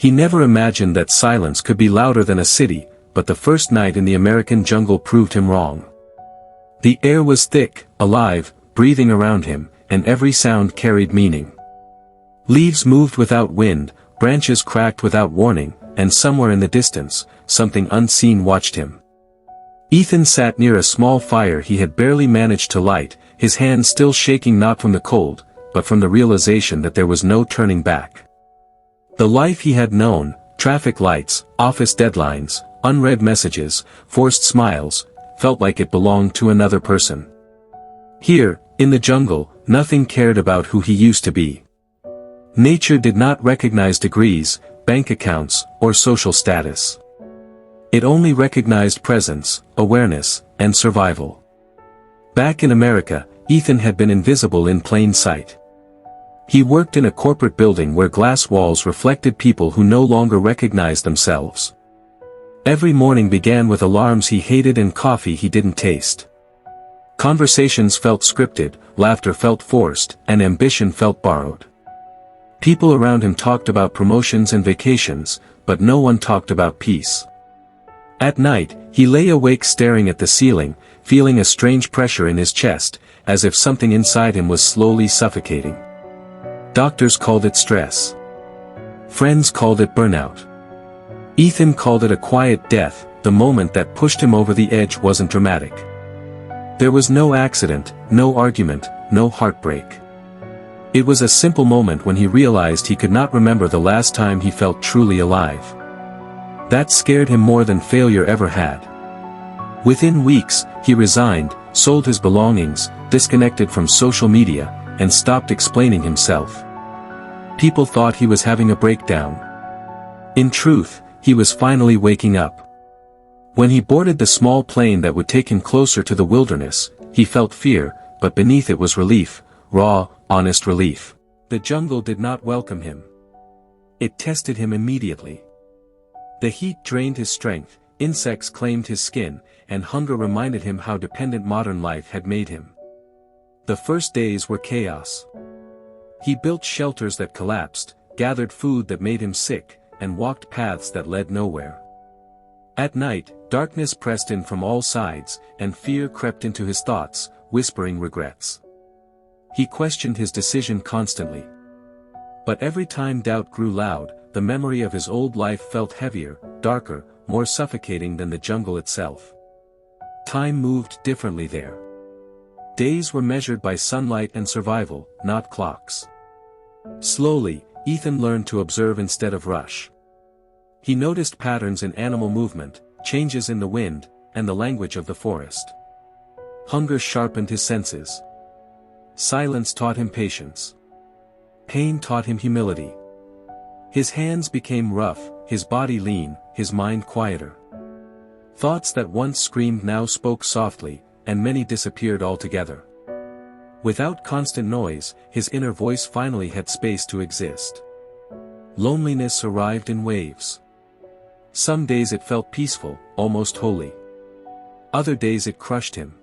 He never imagined that silence could be louder than a city, but the first night in the American jungle proved him wrong. The air was thick, alive, breathing around him, and every sound carried meaning. Leaves moved without wind, branches cracked without warning, and somewhere in the distance, something unseen watched him. Ethan sat near a small fire he had barely managed to light, his hands still shaking not from the cold, but from the realization that there was no turning back. The life he had known, traffic lights, office deadlines, unread messages, forced smiles, felt like it belonged to another person. Here, in the jungle, nothing cared about who he used to be. Nature did not recognize degrees, bank accounts, or social status. It only recognized presence, awareness, and survival. Back in America, Ethan had been invisible in plain sight. He worked in a corporate building where glass walls reflected people who no longer recognized themselves. Every morning began with alarms he hated and coffee he didn't taste. Conversations felt scripted, laughter felt forced, and ambition felt borrowed. People around him talked about promotions and vacations, but no one talked about peace. At night, he lay awake staring at the ceiling, feeling a strange pressure in his chest, as if something inside him was slowly suffocating. Doctors called it stress. Friends called it burnout. Ethan called it a quiet death. The moment that pushed him over the edge wasn't dramatic. There was no accident, no argument, no heartbreak. It was a simple moment when he realized he could not remember the last time he felt truly alive. That scared him more than failure ever had. Within weeks, he resigned, sold his belongings, disconnected from social media, and stopped explaining himself. People thought he was having a breakdown. In truth, he was finally waking up. When he boarded the small plane that would take him closer to the wilderness, he felt fear, but beneath it was relief, raw, honest relief. The jungle did not welcome him. It tested him immediately. The heat drained his strength, insects claimed his skin, and hunger reminded him how dependent modern life had made him. The first days were chaos. He built shelters that collapsed, gathered food that made him sick, and walked paths that led nowhere. At night, darkness pressed in from all sides, and fear crept into his thoughts, whispering regrets. He questioned his decision constantly. But every time doubt grew loud, the memory of his old life felt heavier, darker, more suffocating than the jungle itself. Time moved differently there. Days were measured by sunlight and survival, not clocks. Slowly, Ethan learned to observe instead of rush. He noticed patterns in animal movement, changes in the wind, and the language of the forest. Hunger sharpened his senses. Silence taught him patience. Pain taught him humility. His hands became rough, his body lean, his mind quieter. Thoughts that once screamed now spoke softly, and many disappeared altogether. Without constant noise, his inner voice finally had space to exist. Loneliness arrived in waves. Some days it felt peaceful, almost holy. Other days it crushed him.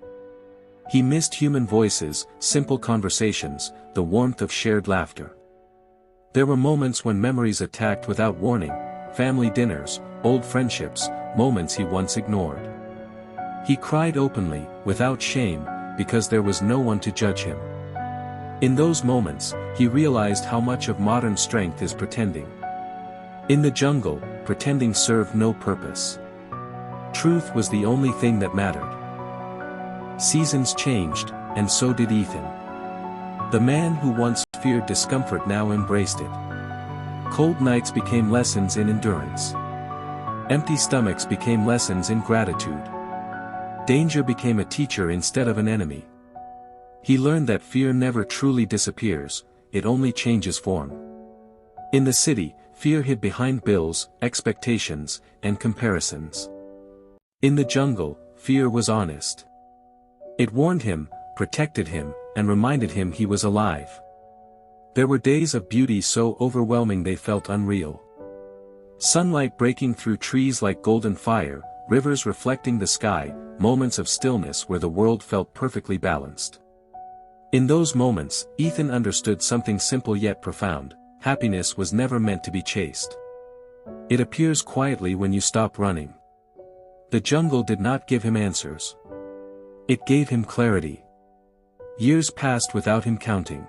He missed human voices, simple conversations, the warmth of shared laughter. There were moments when memories attacked without warning, family dinners, old friendships, moments he once ignored. He cried openly, without shame, because there was no one to judge him. In those moments, he realized how much of modern strength is pretending. In the jungle, pretending served no purpose. Truth was the only thing that mattered. Seasons changed, and so did Ethan. The man who once feared discomfort now embraced it. Cold nights became lessons in endurance. Empty stomachs became lessons in gratitude. Danger became a teacher instead of an enemy. He learned that fear never truly disappears, it only changes form. In the city, fear hid behind bills, expectations, and comparisons. In the jungle, fear was honest. It warned him, protected him, and reminded him he was alive. There were days of beauty so overwhelming they felt unreal. Sunlight breaking through trees like golden fire, rivers reflecting the sky, moments of stillness where the world felt perfectly balanced. In those moments, Ethan understood something simple yet profound: happiness was never meant to be chased. It appears quietly when you stop running. The jungle did not give him answers. It gave him clarity. Years passed without him counting.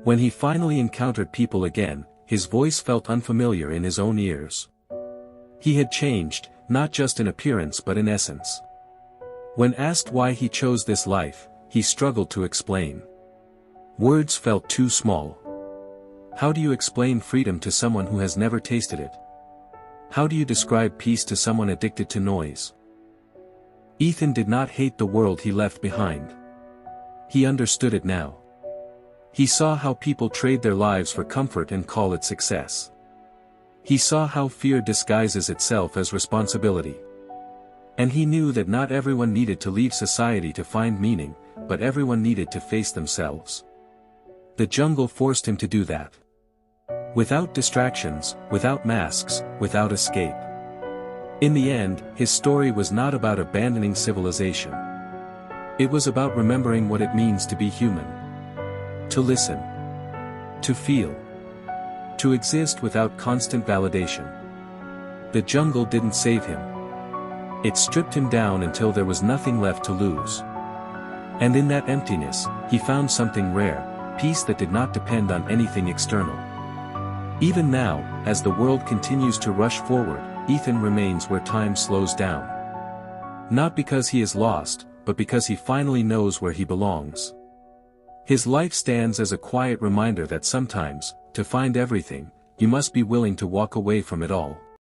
When he finally encountered people again, his voice felt unfamiliar in his own ears. He had changed, not just in appearance but in essence. When asked why he chose this life, he struggled to explain. Words felt too small. How do you explain freedom to someone who has never tasted it? How do you describe peace to someone addicted to noise? Ethan did not hate the world he left behind. He understood it now. He saw how people trade their lives for comfort and call it success. He saw how fear disguises itself as responsibility. And he knew that not everyone needed to leave society to find meaning, but everyone needed to face themselves. The jungle forced him to do that. Without distractions, without masks, without escape. In the end, his story was not about abandoning civilization. It was about remembering what it means to be human. To listen. To feel. To exist without constant validation. The jungle didn't save him. It stripped him down until there was nothing left to lose. And in that emptiness, he found something rare, peace that did not depend on anything external. Even now, as the world continues to rush forward, Ethan remains where time slows down. Not because he is lost, but because he finally knows where he belongs. His life stands as a quiet reminder that sometimes, to find everything, you must be willing to walk away from it all.